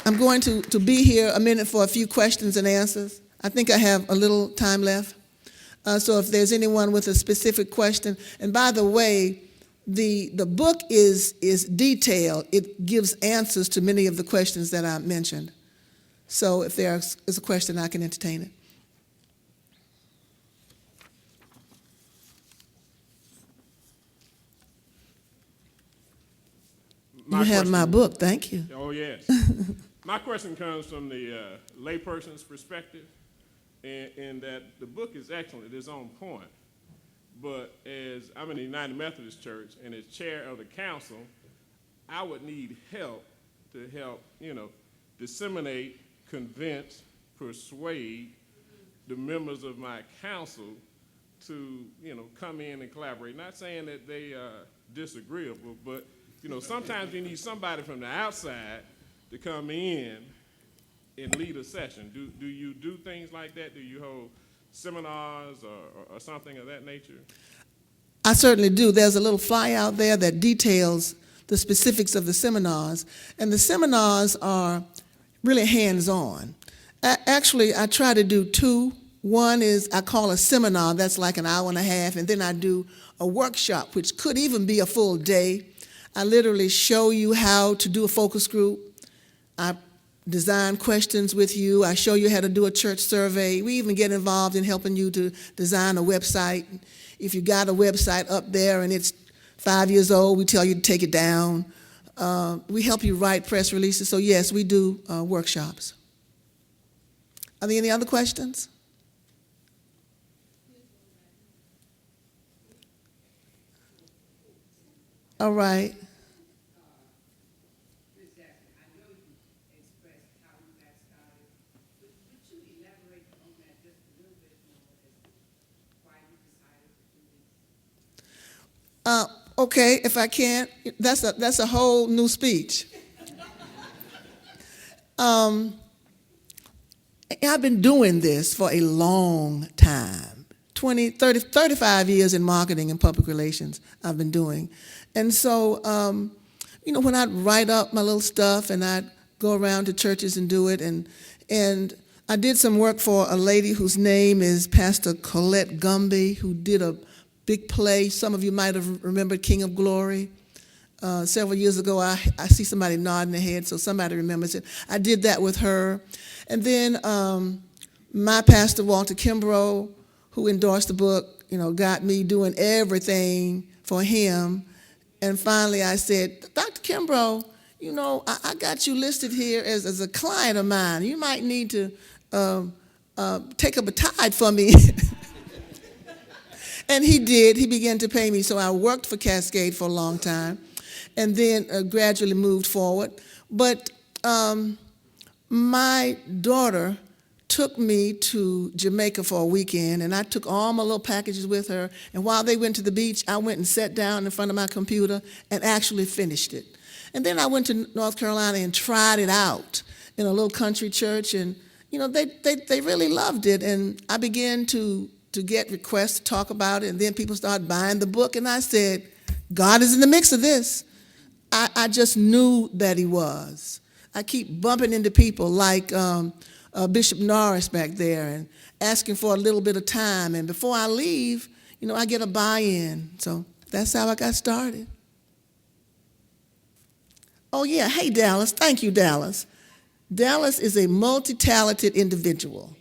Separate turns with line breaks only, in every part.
I'm going to be here a minute for a few questions and answers. I think I have a little time left. So if there's anyone with a specific question, and by the way, the book is detailed. It gives answers to many of the questions that I mentioned. So if there is a question, I can entertain it. You have my book, thank you.
Oh, yes. My question comes from the layperson's perspective, and that the book is excellent, it is on point. But as I'm in the United Methodist Church and as chair of the council, I would need help to help, disseminate, convince, persuade the members of my council to, come in and collaborate. Not saying that they are disagreeable, but sometimes you need somebody from the outside to come in and lead a session. Do you do things like that? Do you hold seminars or something of that nature?
I certainly do. There's a little flyer out there that details the specifics of the seminars, and the seminars are really hands-on. Actually, I try to do two. One is I call a seminar, that's like an hour and a half, and then I do a workshop, which could even be a full day. I literally show you how to do a focus group. I design questions with you. I show you how to do a church survey. We even get involved in helping you to design a website. If you got a website up there and it's 5 years old, we tell you to take it down. We help you write press releases. So yes, we do workshops. Are there any other questions? All right. Okay, if I can, that's a whole new speech. I've been doing this for a long time, 35 years in marketing and public relations I've been doing. And so, when I'd write up my little stuff and I'd go around to churches and do it, and I did some work for a lady whose name is Pastor Colette Gumby, who did a big play. Some of you might have remembered King of Glory. Several years ago, I see somebody nodding their head, so somebody remembers it. I did that with her. And then my pastor, Walter Kimbrough, who endorsed the book, got me doing everything for him. And finally I said, Dr. Kimbrough, I got you listed here as a client of mine. You might need to take up a tithe for me. And he did. He began to pay me. So I worked for Cascade for a long time and then gradually moved forward. But my daughter took me to Jamaica for a weekend, and I took all my little packages with her. And while they went to the beach, I went and sat down in front of my computer and actually finished it. And then I went to North Carolina and tried it out in a little country church, and they really loved it. And I began to get requests to talk about it, and then people started buying the book, and I said, God is in the mix of this. I just knew that he was. I keep bumping into people like Bishop Norris back there and asking for a little bit of time, and before I leave, I get a buy-in. So that's how I got started. Oh yeah, hey Dallas, thank you Dallas. Dallas is a multi-talented individual.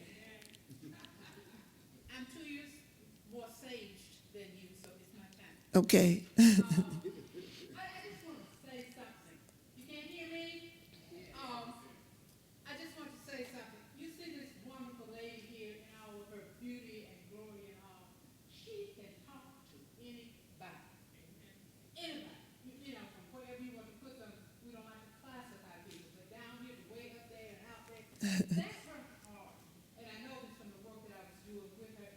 Okay.
I just want to say something. You can't hear me? I just want to say something. You see this wonderful lady here in all of her beauty and glory and all. She can talk to anybody. Anybody. From wherever you want to put them. We don't like to classify people, but down here, way up there and out there, that's her heart. And I know this from the work that I was doing with her.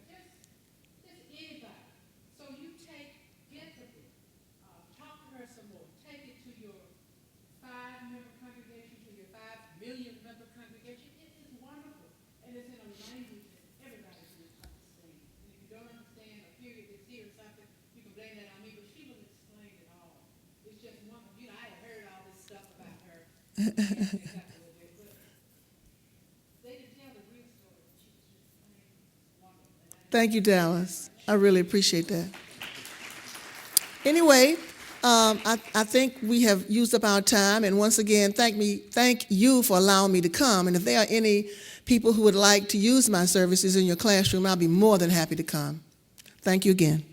Just anybody. So you get the book, talk to her some more, take it to your 5-member congregation, to your 5 million member congregation. It is wonderful, and it's in a language that everybody can understand. And if you don't understand a period that's here or something, you can blame that on me, but she will explain it all. It's just wonderful. I had heard all this stuff about her. And that's what we're
Thank you, Dallas. I really appreciate that. Anyway, I think we have used up our time, and once again, thank you for allowing me to come. And if there are any people who would like to use my services in your classroom, I'll be more than happy to come. Thank you again.